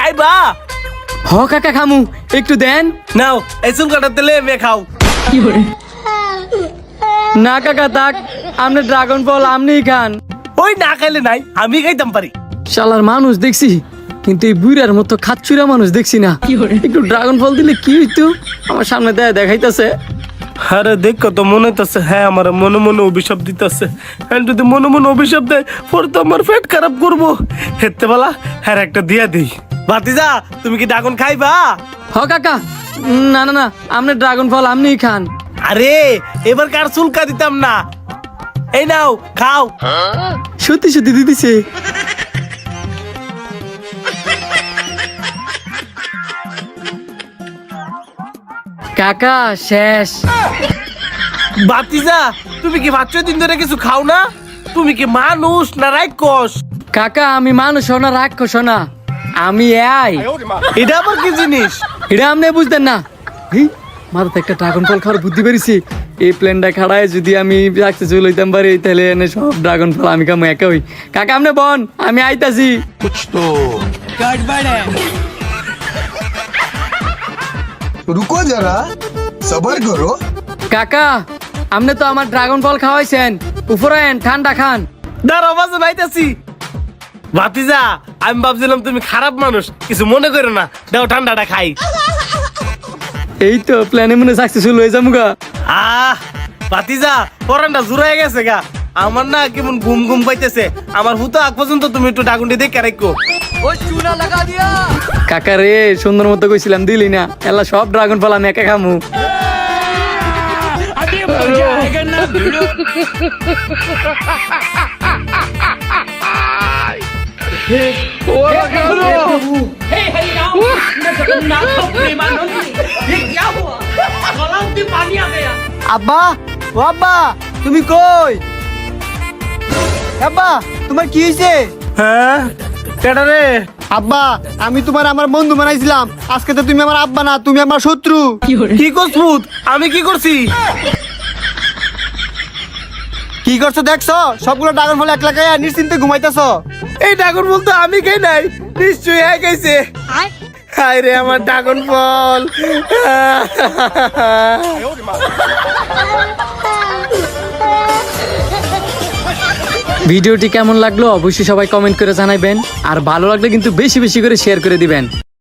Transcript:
খাইবা? হ কাকা খামু, একটু দেন। নাও এই চুল কাটার তেলে মেয়ে খাও। না কাকা থাক, আপনি ড্রাগন ফল আপনিই খান। ওই না খাইলে নাই, আমি খাইতাম পারি। শালার মানুষ দেখছি, কিন্তু এই বুইরার মতো খাচ্চুরা মানুষ দেখছি না। একটু ড্রাগন ফল দিলে কি হইতো? আমার সামনে দেখাইতেছে। আরে দেখো তো মনে হইতাছে, হ্যাঁ আমার মনে মনে অভিশাপ দিতেছে। হ্যাঁ যদি মনে মনে অভিশাপ দেয় পরে তো আমার পেট খারাপ করবো। হেতে বেলা হ্যাঁ একটা দিয়া দিই। ভাতিজা তুমি কি ড্রাগন খাইবা? হ কাকা, না না না, আপনি ড্রাগন ফল আপনিই খান। আরে এবার কার চুলকা দিতাম না। এই নাও খাও। সত্যি সত্যি দিতেছে। কাকা শেষ। ভাতিজা তুমি কি 5-6 দিন ধরে কিছু খাও না? তুমি কি মানুষ না রাক্ষস? কাকা আমি মানুষ না রাক্ষস না, আমি আই। এটা আবার কি জিনিস? এটা আপনি বুঝতেন না। মাথাতে একটা ড্রাগন ফল খাওয়ার বুদ্ধি পেরেছি। এই প্লেনটা খাড়ায় যদি আমি সাকসেসফুল হইতাম পারি তাহলে এনে সব ড্রাগন ফল আমি খামো একা হই। কাকা আপনি বন, আমি আইতাছি। रुको जरा सबर करो। কাকা আপনি তো আমার ড্রাগন ফল খাওয়াইছেন, উপরে আইন, ঠান্ডা খান। দাঁড়াও বাজে নাইতাছি। ভাতিজা আমি ভাবছিলাম তুমি খারাপ মানুষ, কিছু মনে করো না, দাও ঠান্ডাটা খাই। এই তো প্ল্যানে মনে সাকসেসফুল হয়ে যাবো গা। ভাতিজা পরানটা জুড়াই গেছে গা। আমার না কেমন ঘুম ঘুম পাইতেছে। আমার হুতো আগ পর্যন্ত তুমি একটু ডাকুনটি দেখে রাখো। কাকা রে সুন্দর মতো কইছিলাম, দিলি না। এলা সব ড্রাগন ফল আমি একা খামু। আব্বা, ও আব্বা তুমি কই? আব্বা তোমার কি হয়েছে? হ্যাঁ কেডা রে? আব্বা আমি তোমার আমার বন্ধু বানাইছিলাম, আজকে তো তুমি আমার আব্বা না, তুমি আমার শত্রু। কি করছুত? আমি কি করছি? কি করছো দেখছো? সবগুলো ড্রাগন ফল একলা খাইয়া নিশ্চিন্তে ঘুমাইতেছো। এই ড্রাগন ফল তো আমি খাই নাই, নিশ্চয়ই হ্যাঁ খাইছে। হায় রে আমার ড্রাগন ফল। ভিডিওটি কেমন লাগলো অবশ্যই সবাই কমেন্ট করে জানাবেন, আর ভালো লাগলে কিন্তু বেশি বেশি করে শেয়ার করে দিবেন।